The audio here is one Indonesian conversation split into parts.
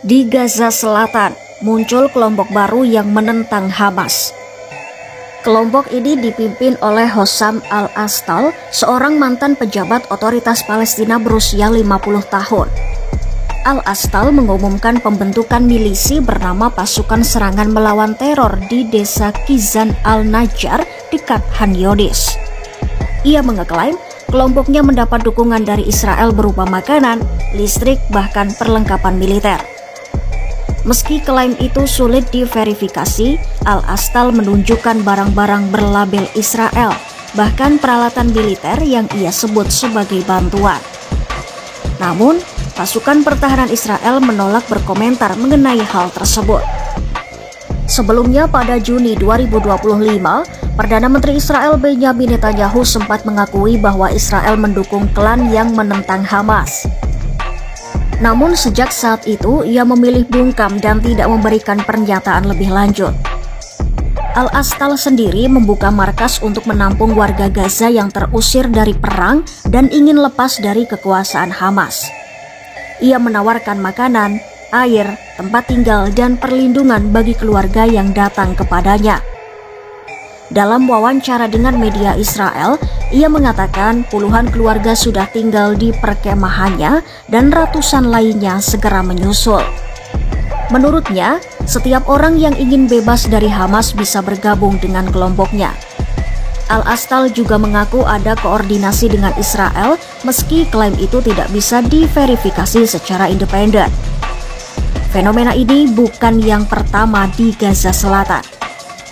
Di Gaza Selatan, muncul kelompok baru yang menentang Hamas. Kelompok ini dipimpin oleh Hossam Al-Astal, seorang mantan pejabat otoritas Palestina berusia 50 tahun. Al-Astal mengumumkan pembentukan milisi bernama Pasukan Serangan Melawan Teror di desa Kizan Al-Najjar dekat Khan Younis. Ia mengeklaim kelompoknya mendapat dukungan dari Israel berupa makanan, listrik, bahkan perlengkapan militer. Meski klaim itu sulit diverifikasi, Al-Astal menunjukkan barang-barang berlabel Israel, bahkan peralatan militer yang ia sebut sebagai bantuan. Namun, pasukan pertahanan Israel menolak berkomentar mengenai hal tersebut. Sebelumnya pada Juni 2025, Perdana Menteri Israel Benjamin Netanyahu sempat mengakui bahwa Israel mendukung klan yang menentang Hamas. Namun sejak saat itu ia memilih bungkam dan tidak memberikan pernyataan lebih lanjut. Al-Astal sendiri membuka markas untuk menampung warga Gaza yang terusir dari perang dan ingin lepas dari kekuasaan Hamas. Ia menawarkan makanan, air, tempat tinggal, dan perlindungan bagi keluarga yang datang kepadanya. Dalam wawancara dengan media Israel, ia mengatakan puluhan keluarga sudah tinggal di perkemahannya dan ratusan lainnya segera menyusul. Menurutnya, setiap orang yang ingin bebas dari Hamas bisa bergabung dengan kelompoknya. Al-Astal juga mengaku ada koordinasi dengan Israel meski klaim itu tidak bisa diverifikasi secara independen. Fenomena ini bukan yang pertama di Gaza Selatan.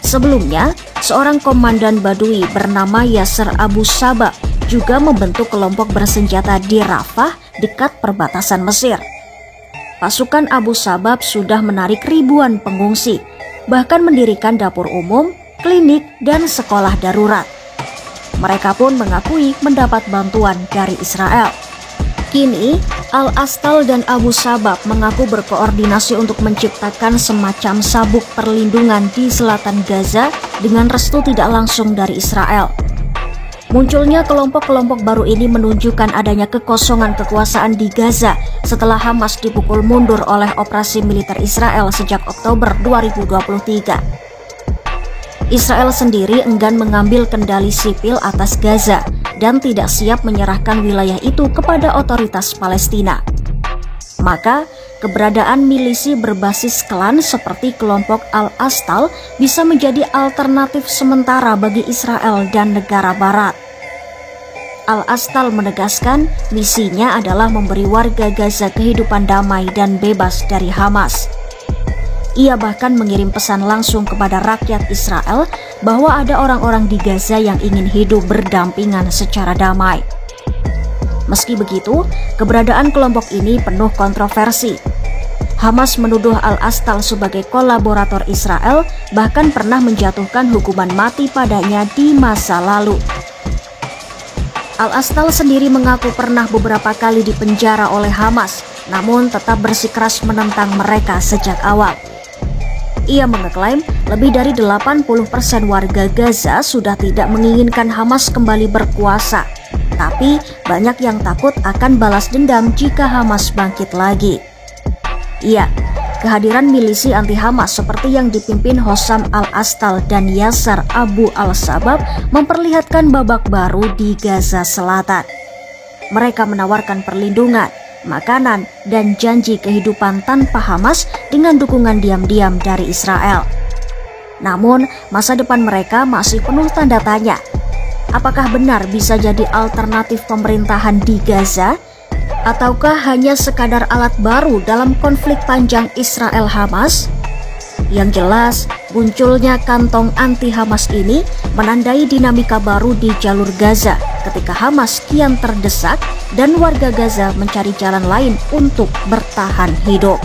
Sebelumnya, seorang komandan Badui bernama Yasser Abu Sabah juga membentuk kelompok bersenjata di Rafah dekat perbatasan Mesir. Pasukan Abu Sabah sudah menarik ribuan pengungsi, bahkan mendirikan dapur umum, klinik, dan sekolah darurat. Mereka pun mengakui mendapat bantuan dari Israel. Kini, Al-Astal dan Abu Sabah mengaku berkoordinasi untuk menciptakan semacam sabuk perlindungan di selatan Gaza dengan restu tidak langsung dari Israel. Munculnya kelompok-kelompok baru ini menunjukkan adanya kekosongan kekuasaan di Gaza setelah Hamas dipukul mundur oleh operasi militer Israel sejak Oktober 2023. Israel sendiri enggan mengambil kendali sipil atas Gaza dan tidak siap menyerahkan wilayah itu kepada otoritas Palestina. Maka, keberadaan milisi berbasis klan seperti kelompok Al-Astal bisa menjadi alternatif sementara bagi Israel dan negara barat. Al-Astal menegaskan misinya adalah memberi warga Gaza kehidupan damai dan bebas dari Hamas. Ia bahkan mengirim pesan langsung kepada rakyat Israel bahwa ada orang-orang di Gaza yang ingin hidup berdampingan secara damai. Meski begitu, keberadaan kelompok ini penuh kontroversi. Hamas menuduh Al-Astal sebagai kolaborator Israel, bahkan pernah menjatuhkan hukuman mati padanya di masa lalu. Al-Astal sendiri mengaku pernah beberapa kali dipenjara oleh Hamas, namun tetap bersikeras menentang mereka sejak awal. Ia mengeklaim lebih dari 80% warga Gaza sudah tidak menginginkan Hamas kembali berkuasa, tapi banyak yang takut akan balas dendam jika Hamas bangkit lagi. Iya, kehadiran milisi anti-Hamas seperti yang dipimpin Hossam Al-Astal dan Yasser Abu Al-Sabah memperlihatkan babak baru di Gaza Selatan. Mereka menawarkan perlindungan, makanan, dan janji kehidupan tanpa Hamas dengan dukungan diam-diam dari Israel. Namun, masa depan mereka masih penuh tanda tanya. Apakah benar bisa jadi alternatif pemerintahan di Gaza? Ataukah hanya sekadar alat baru dalam konflik panjang Israel-Hamas? Yang jelas, munculnya kantong anti-Hamas ini menandai dinamika baru di jalur Gaza ketika Hamas kian terdesak dan warga Gaza mencari jalan lain untuk bertahan hidup.